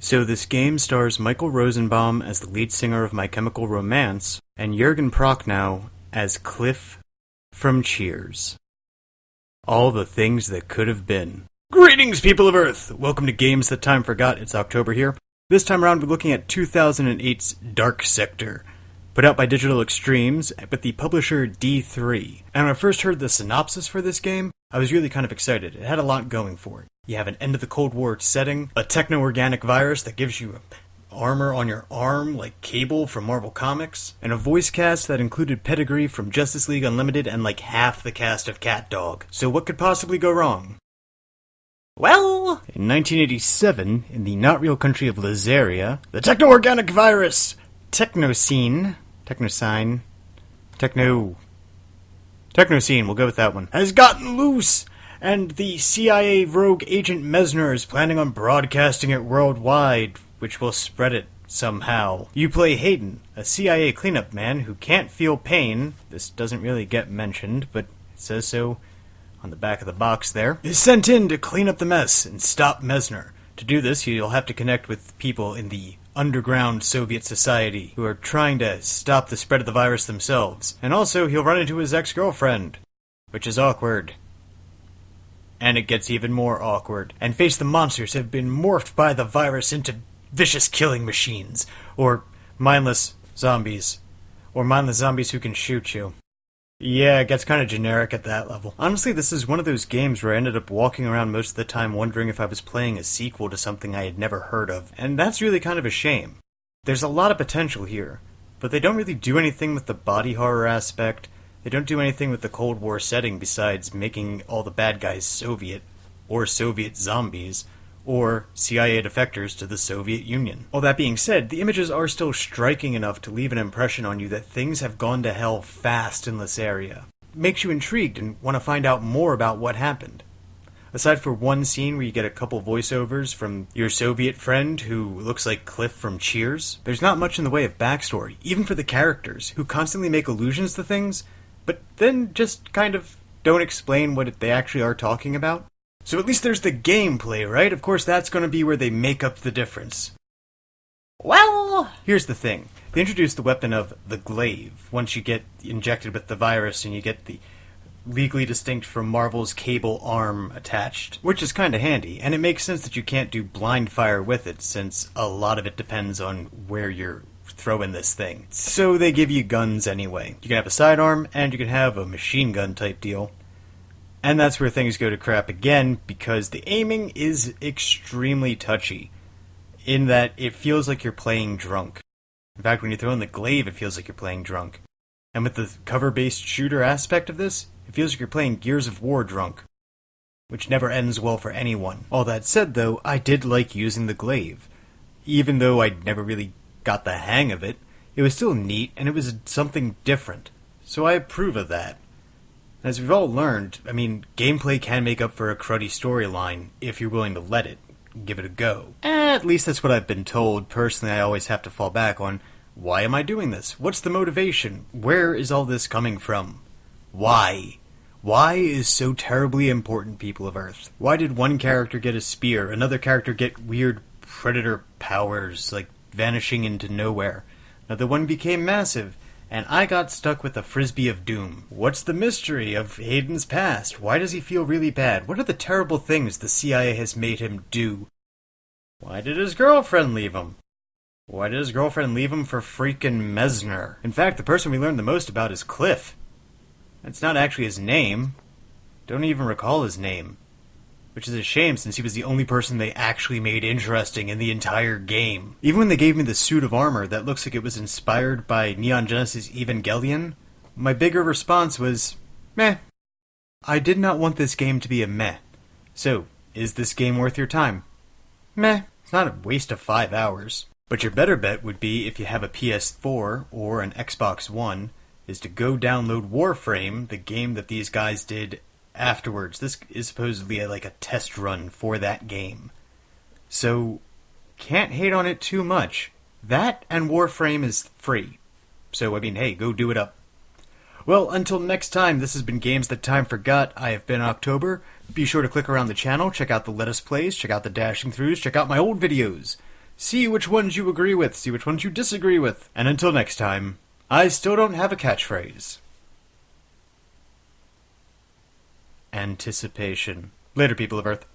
So this game stars Michael Rosenbaum as the lead singer of My Chemical Romance, and Jürgen Prochnow as Cliff from Cheers. All the things that could have been. Greetings, people of Earth! Welcome to Games That Time Forgot. It's October here. This time around we're looking at 2008's Dark Sector, put out by Digital Extremes, with the publisher D3. And when I first heard the synopsis for this game, I was really kind of excited. It had a lot going for it. You have an end of the Cold War setting, a techno-organic virus that gives you armor on your arm like Cable from Marvel Comics, and a voice cast that included pedigree from Justice League Unlimited and like half the cast of CatDog. So what could possibly go wrong? Well, in 1987, in the not-real country of Lazaria, the techno-organic virus, Technocene, we'll go with that one, has gotten loose, and the CIA rogue agent Mesner is planning on broadcasting it worldwide, which will spread it somehow. You play Hayden, a CIA cleanup man who can't feel pain. This doesn't really get mentioned, but it says so on the back of the box there. Is sent in to clean up the mess and stop Mesner. To do this, you'll have to connect with people in the underground Soviet society who are trying to stop the spread of the virus themselves. And also, he'll run into his ex-girlfriend, which is awkward. And it gets even more awkward. And face the monsters who have been morphed by the virus into vicious killing machines, or mindless zombies who can shoot you. Yeah, it gets kind of generic at that level. Honestly, this is one of those games where I ended up walking around most of the time wondering if I was playing a sequel to something I had never heard of, and that's really kind of a shame. There's a lot of potential here, but they don't really do anything with the body horror aspect. They don't do anything with the Cold War setting besides making all the bad guys Soviet, or Soviet zombies, or CIA defectors to the Soviet Union. All that being said, the images are still striking enough to leave an impression on you that things have gone to hell fast in this area. It makes you intrigued and want to find out more about what happened. Aside for one scene where you get a couple voiceovers from your Soviet friend who looks like Cliff from Cheers, there's not much in the way of backstory, even for the characters, who constantly make allusions to things, but then just kind of don't explain what they actually are talking about. So at least there's the gameplay, right? Of course, that's going to be where they make up the difference. Well, here's the thing. They introduced the weapon of the glaive once you get injected with the virus and you get the legally distinct from Marvel's Cable arm attached, which is kind of handy, and it makes sense that you can't do blind fire with it since a lot of it depends on where you're throwing this thing. So they give you guns anyway. You can have a sidearm and you can have a machine gun type deal. And that's where things go to crap again, because the aiming is extremely touchy, in that it feels like you're playing drunk. In fact, when you throw in the glaive, it feels like you're playing drunk. And with the cover-based shooter aspect of this, it feels like you're playing Gears of War drunk, which never ends well for anyone. All that said, though, I did like using the glaive. Even though I never really got the hang of it, it was still neat, and it was something different. So I approve of that. As we've all learned, gameplay can make up for a cruddy storyline if you're willing to let it. Give it a go. At least that's what I've been told. Personally, I always have to fall back on, why am I doing this? What's the motivation? Where is all this coming from? Why? Why is so terribly important, people of Earth? Why did one character get a spear, another character get weird predator powers, like vanishing into nowhere? Another one became massive, and I got stuck with the frisbee of doom. What's the mystery of Hayden's past? Why does he feel really bad? What are the terrible things the CIA has made him do? Why did his girlfriend leave him? Why did his girlfriend leave him for freaking Mesner? In fact, the person we learned the most about is Cliff. It's not actually his name. Don't even recall his name. Which is a shame, since he was the only person they actually made interesting in the entire game. Even when they gave me the suit of armor that looks like it was inspired by Neon Genesis Evangelion, my bigger response was, meh. I did not want this game to be a meh. So, is this game worth your time? Meh. It's not a waste of 5 hours. But your better bet would be, if you have a PS4 or an Xbox One, is to go download Warframe, the game that these guys did afterwards. This is supposedly like a test run for that game. So, can't hate on it too much. That and Warframe is free. So, hey, go do it up. Well, until next time, this has been Games That Time Forgot. I have been October. Be sure to click around the channel, check out the Let Us Plays, check out the Dashing Throughs, check out my old videos. See which ones you agree with, see which ones you disagree with. And until next time, I still don't have a catchphrase. Anticipation. Later, people of Earth.